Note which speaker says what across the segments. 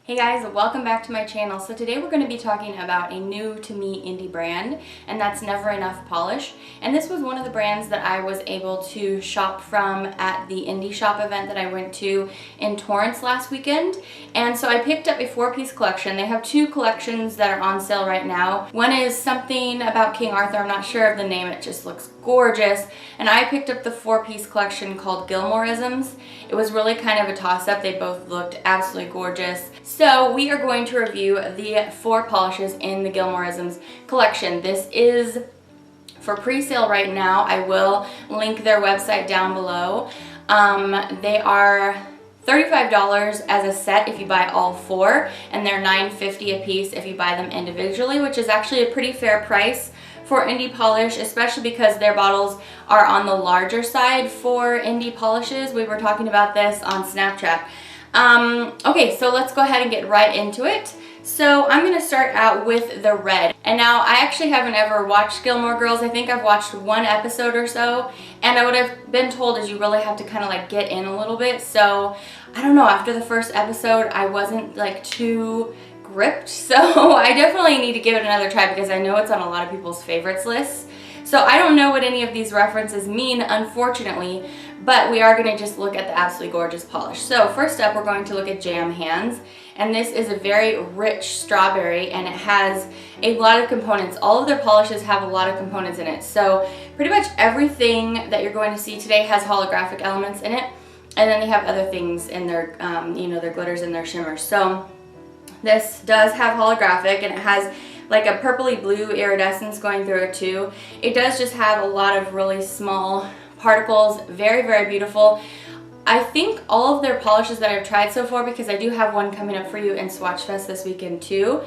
Speaker 1: Hey guys, welcome back to my channel. So today we're going to be talking about a new to me indie brand, and that's Nvr Enuff Polish. And this was one of the brands that I was able to shop from at the indie shop event that I went to in Torrance last weekend. And so I picked up a 4-piece collection. They have 2 collections that are on sale right now. One is something about King Arthur. I'm not sure of the name. It just looks gorgeous. And I picked up the 4-piece collection called Gilmore-isms. It was really kind of a toss-up. They both looked absolutely gorgeous. So we are going to review the 4 polishes in the Gilmore-isms collection. This is for pre-sale right now. I will link their website down below. They are $35 as a set if you buy all 4, and they're $9.50 a piece if you buy them individually, which is actually a pretty fair price for indie polish, especially because their bottles are on the larger side for indie polishes. We were talking about this on Snapchat. Okay, so let's go ahead and get right into it. So I'm going to start out with the red. And now I actually haven't ever watched Gilmore Girls. I think I've watched 1 episode or so. And what I've been told is you really have to kind of like get in a little bit. So I don't know, after the first episode I wasn't like too gripped. So I definitely need to give it another try because I know it's on a lot of people's favorites lists. So I don't know what any of these references mean, unfortunately, but we are going to just look at the absolutely gorgeous polish. So first up, we're going to look at Jam Hands, and this is a very rich strawberry, and it has a lot of components. All of their polishes have a lot of components in it. So pretty much everything that you're going to see today has holographic elements in it, and then they have other things in their, their glitters and their shimmers. So this does have holographic, and it has like a purpley blue iridescence going through it too. It does just have a lot of really small particles. Very, very beautiful. I think all of their polishes that I've tried so far, because I do have one coming up for you in Swatchfests this weekend too,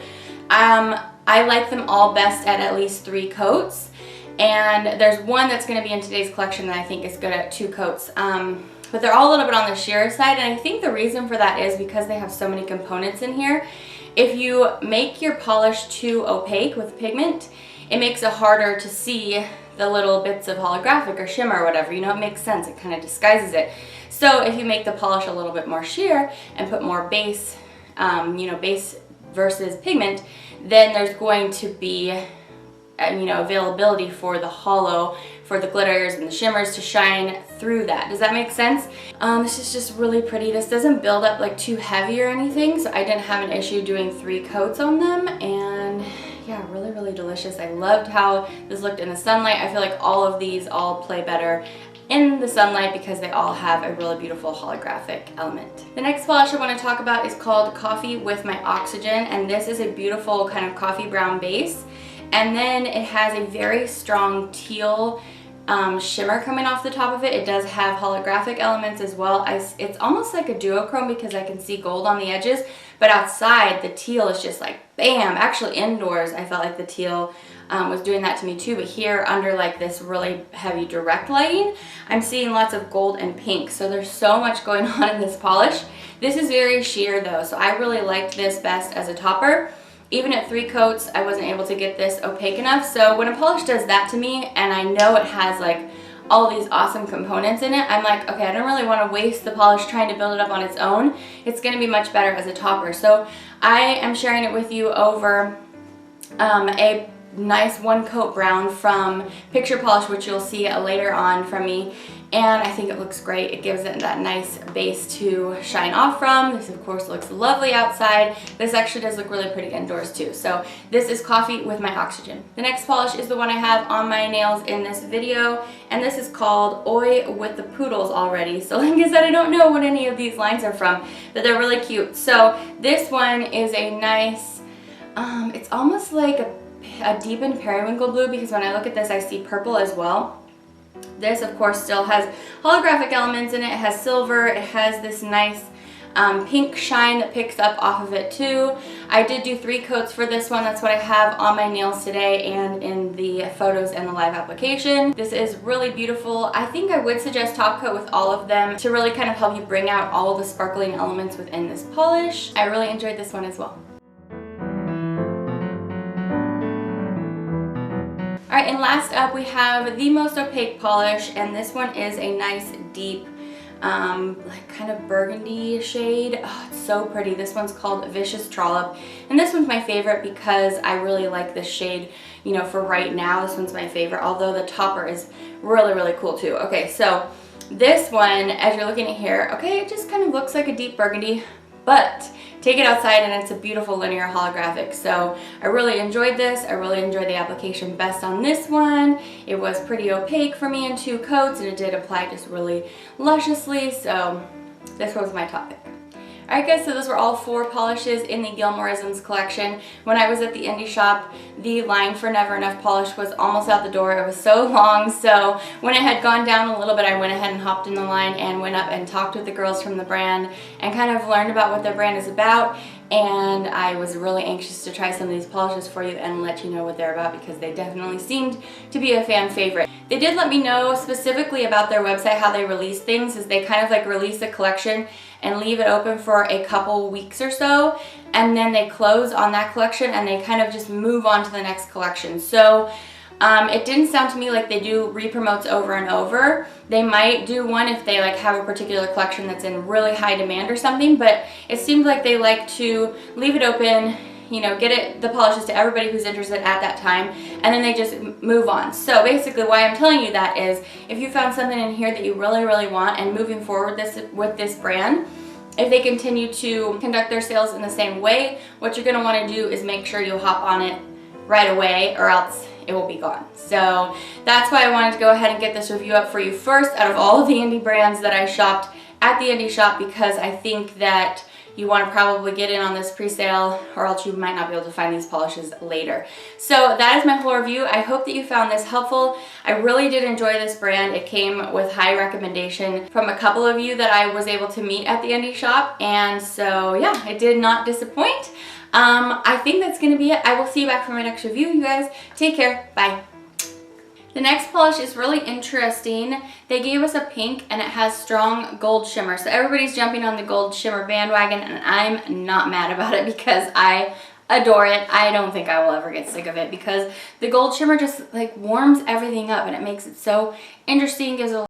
Speaker 1: I like them all best at least 3 coats. And there's one that's going to be in today's collection that I think is good at 2 coats. But they're all a little bit on the sheer side, and I think the reason for that is because they have so many components in here. If you make your polish too opaque with pigment, it makes it harder to see the little bits of holographic or shimmer or whatever. You know, it makes sense. It kind of disguises it. So if you make the polish a little bit more sheer and put more base, base versus pigment, then there's going to be availability for the hollow, for the glitters and the shimmers to shine through that. Does that make sense? This is just really pretty. This doesn't build up like too heavy or anything, so I didn't have an issue doing 3 coats on them. And yeah, really, really delicious. I loved how this looked in the sunlight. I feel like all of these all play better in the sunlight because they all have a really beautiful holographic element. The next polish I want to talk about is called Coffee with My Oxygen, and this is a beautiful kind of coffee brown base. And then it has a very strong teal shimmer coming off the top of it. It does have holographic elements as well. It's almost like a duochrome because I can see gold on the edges, but outside the teal is just like bam. Actually indoors I felt like the teal was doing that to me too, but here under like this really heavy direct lighting, I'm seeing lots of gold and pink. So there's so much going on in this polish. This is very sheer though, so I really liked this best as a topper. Even at 3 coats, I wasn't able to get this opaque enough. So when a polish does that to me, and I know it has like all these awesome components in it, I'm like, okay, I don't really want to waste the polish trying to build it up on its own. It's going to be much better as a topper. So I am sharing it with you over a nice 1-coat brown from Picture Polish, which you'll see later on from me. And I think it looks great. It gives it that nice base to shine off from. This of course looks lovely outside. This actually does look really pretty indoors too. So this is Coffee with My Oxygen. The next polish is the one I have on my nails in this video, and this is called Oi with the Poodles already. So like I said, I don't know what any of these lines are from, but they're really cute. So this one is a nice, it's almost like a deepened periwinkle blue, because when I look at this I see purple as well. This of course still has holographic elements in it. It has silver. It has this nice pink shine that picks up off of it too. I did do 3 coats for this one. That's what I have on my nails today and in the photos and the live application. This is really beautiful. I think I would suggest top coat with all of them to really kind of help you bring out all of the sparkling elements within this polish. I really enjoyed this one as well. Alright, and last up we have the most opaque polish, and this one is a nice deep like kind of burgundy shade. Oh, it's so pretty. This one's called Vicious Trollop, and this one's my favorite because I really like this shade, you know, for right now. This one's my favorite, although the topper is really, really cool too. Okay, so this one, as you're looking at here, okay, it just kind of looks like a deep burgundy, but take it outside and it's a beautiful linear holographic. So I really enjoyed this. I really enjoyed the application best on this one. It was pretty opaque for me in 2 coats, and it did apply just really lusciously, so this was my top pick. Alright guys, so those were all 4 polishes in the Gilmore-isms collection. When I was at the indie shop, the line for Nvr Enuff polish was almost out the door. It was so long, so when it had gone down a little bit, I went ahead and hopped in the line and went up and talked with the girls from the brand and kind of learned about what their brand is about. And I was really anxious to try some of these polishes for you and let you know what they're about, because they definitely seemed to be a fan favorite. They did let me know specifically about their website how they release things, is they kind of like release a collection and leave it open for a couple weeks or so, and then they close on that collection and they kind of just move on to the next collection. So it didn't sound to me like they do re-promotes over and over. They might do one if they like have a particular collection that's in really high demand or something, but it seemed like they like to leave it open, you know, get the polishes to everybody who's interested at that time, and then they just move on. So basically why I'm telling you that is, if you found something in here that you really, really want, and moving forward with this brand, if they continue to conduct their sales in the same way, what you're going to want to do is make sure you hop on it right away, or else it will be gone. So that's why I wanted to go ahead and get this review up for you first out of all of the indie brands that I shopped at the indie shop, because I think that you want to probably get in on this pre-sale, or else you might not be able to find these polishes later. So that is my whole review. I hope that you found this helpful. I really did enjoy this brand. It came with high recommendation from a couple of you that I was able to meet at the indie shop, and so yeah, it did not disappoint. I think that's going to be it. I will see you back for my next review, you guys. Take care. Bye. The next polish is really interesting. They gave us a pink and it has strong gold shimmer. So everybody's jumping on the gold shimmer bandwagon, and I'm not mad about it because I adore it. I don't think I will ever get sick of it, because the gold shimmer just like warms everything up and it makes it so interesting, gives it a